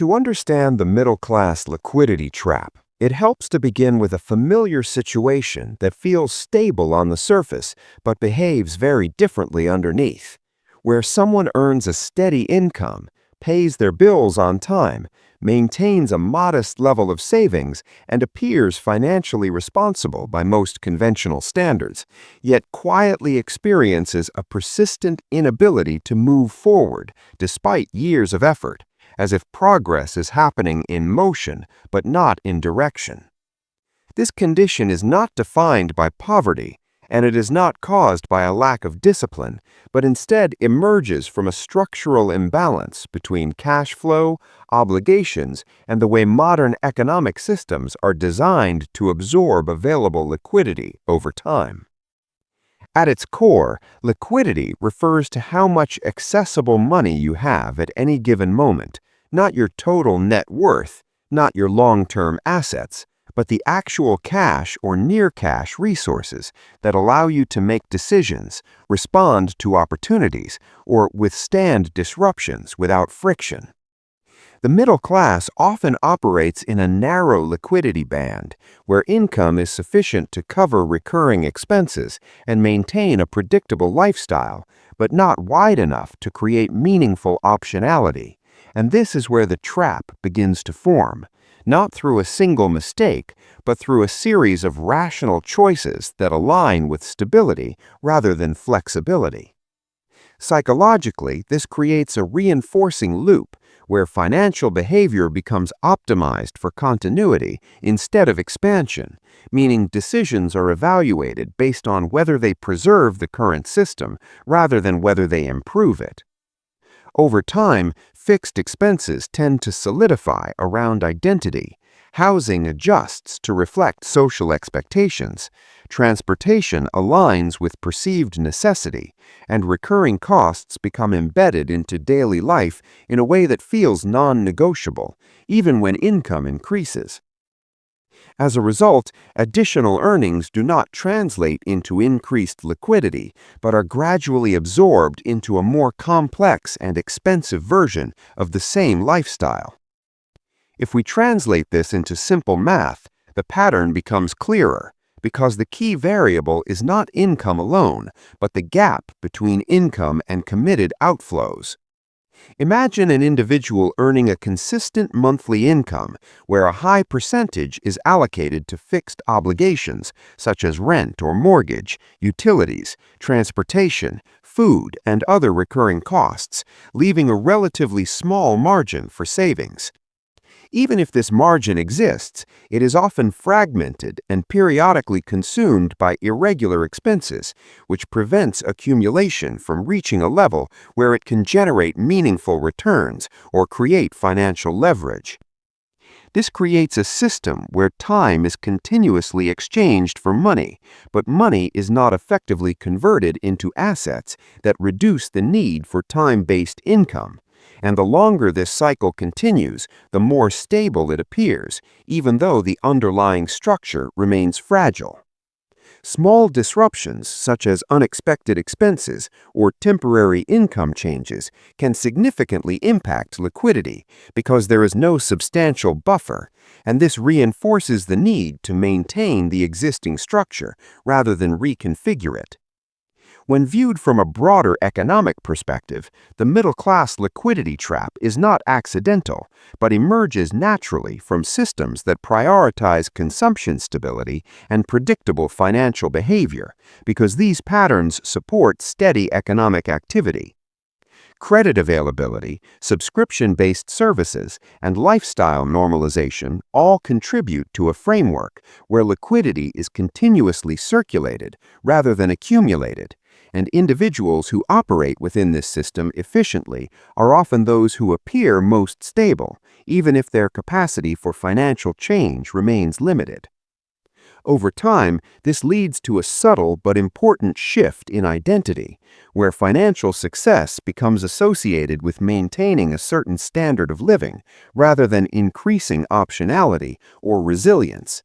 To understand the middle-class liquidity trap, it helps to begin with a familiar situation that feels stable on the surface but behaves very differently underneath, where someone earns a steady income, pays their bills on time, maintains a modest level of savings, and appears financially responsible by most conventional standards, yet quietly experiences a persistent inability to move forward despite years of effort, as if progress is happening in motion but not in direction. This condition is not defined by poverty, and it is not caused by a lack of discipline, but instead emerges from a structural imbalance between cash flow, obligations, and the way modern economic systems are designed to absorb available liquidity over time. At its core, liquidity refers to how much accessible money you have at any given moment, not your total net worth, not your long-term assets, but the actual cash or near-cash resources that allow you to make decisions, respond to opportunities, or withstand disruptions without friction. The middle class often operates in a narrow liquidity band, where income is sufficient to cover recurring expenses and maintain a predictable lifestyle, but not wide enough to create meaningful optionality. And this is where the trap begins to form, not through a single mistake, but through a series of rational choices that align with stability rather than flexibility. Psychologically, this creates a reinforcing loop where financial behavior becomes optimized for continuity instead of expansion, meaning decisions are evaluated based on whether they preserve the current system rather than whether they improve it. Over time, fixed expenses tend to solidify around identity. Housing adjusts to reflect social expectations. Transportation aligns with perceived necessity, and recurring costs become embedded into daily life in a way that feels non-negotiable, even when income increases. As a result, additional earnings do not translate into increased liquidity, but are gradually absorbed into a more complex and expensive version of the same lifestyle. If we translate this into simple math, the pattern becomes clearer, because the key variable is not income alone, but the gap between income and committed outflows. Imagine an individual earning a consistent monthly income where a high percentage is allocated to fixed obligations such as rent or mortgage, utilities, transportation, food, and other recurring costs, leaving a relatively small margin for savings. Even if this margin exists, it is often fragmented and periodically consumed by irregular expenses, which prevents accumulation from reaching a level where it can generate meaningful returns or create financial leverage. This creates a system where time is continuously exchanged for money, but money is not effectively converted into assets that reduce the need for time-based income. And the longer this cycle continues, the more stable it appears, even though the underlying structure remains fragile. Small disruptions, such as unexpected expenses or temporary income changes, can significantly impact liquidity because there is no substantial buffer, and this reinforces the need to maintain the existing structure rather than reconfigure it. When viewed from a broader economic perspective, the middle-class liquidity trap is not accidental, but emerges naturally from systems that prioritize consumption stability and predictable financial behavior, because these patterns support steady economic activity. Credit availability, subscription-based services, and lifestyle normalization all contribute to a framework where liquidity is continuously circulated rather than accumulated, and individuals who operate within this system efficiently are often those who appear most stable, even if their capacity for financial change remains limited. Over time, this leads to a subtle but important shift in identity, where financial success becomes associated with maintaining a certain standard of living rather than increasing optionality or resilience.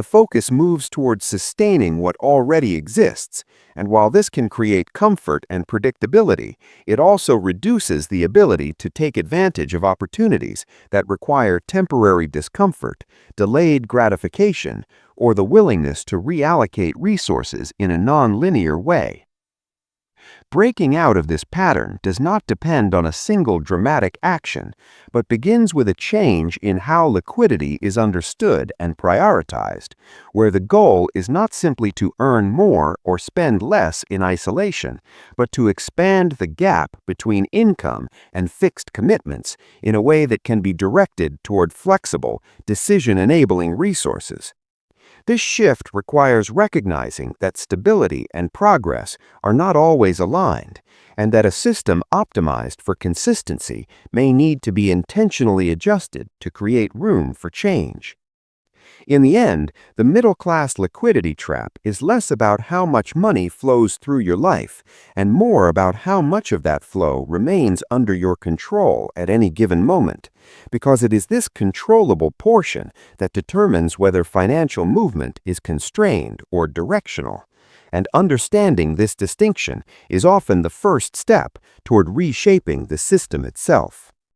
the focus moves towards sustaining what already exists, and while this can create comfort and predictability, it also reduces the ability to take advantage of opportunities that require temporary discomfort, delayed gratification, or the willingness to reallocate resources in a non-linear way. Breaking out of this pattern does not depend on a single dramatic action, but begins with a change in how liquidity is understood and prioritized, where the goal is not simply to earn more or spend less in isolation, but to expand the gap between income and fixed commitments in a way that can be directed toward flexible, decision-enabling resources. This shift requires recognizing that stability and progress are not always aligned, and that a system optimized for consistency may need to be intentionally adjusted to create room for change. In the end, the middle-class liquidity trap is less about how much money flows through your life and more about how much of that flow remains under your control at any given moment, because it is this controllable portion that determines whether financial movement is constrained or directional. And understanding this distinction is often the first step toward reshaping the system itself.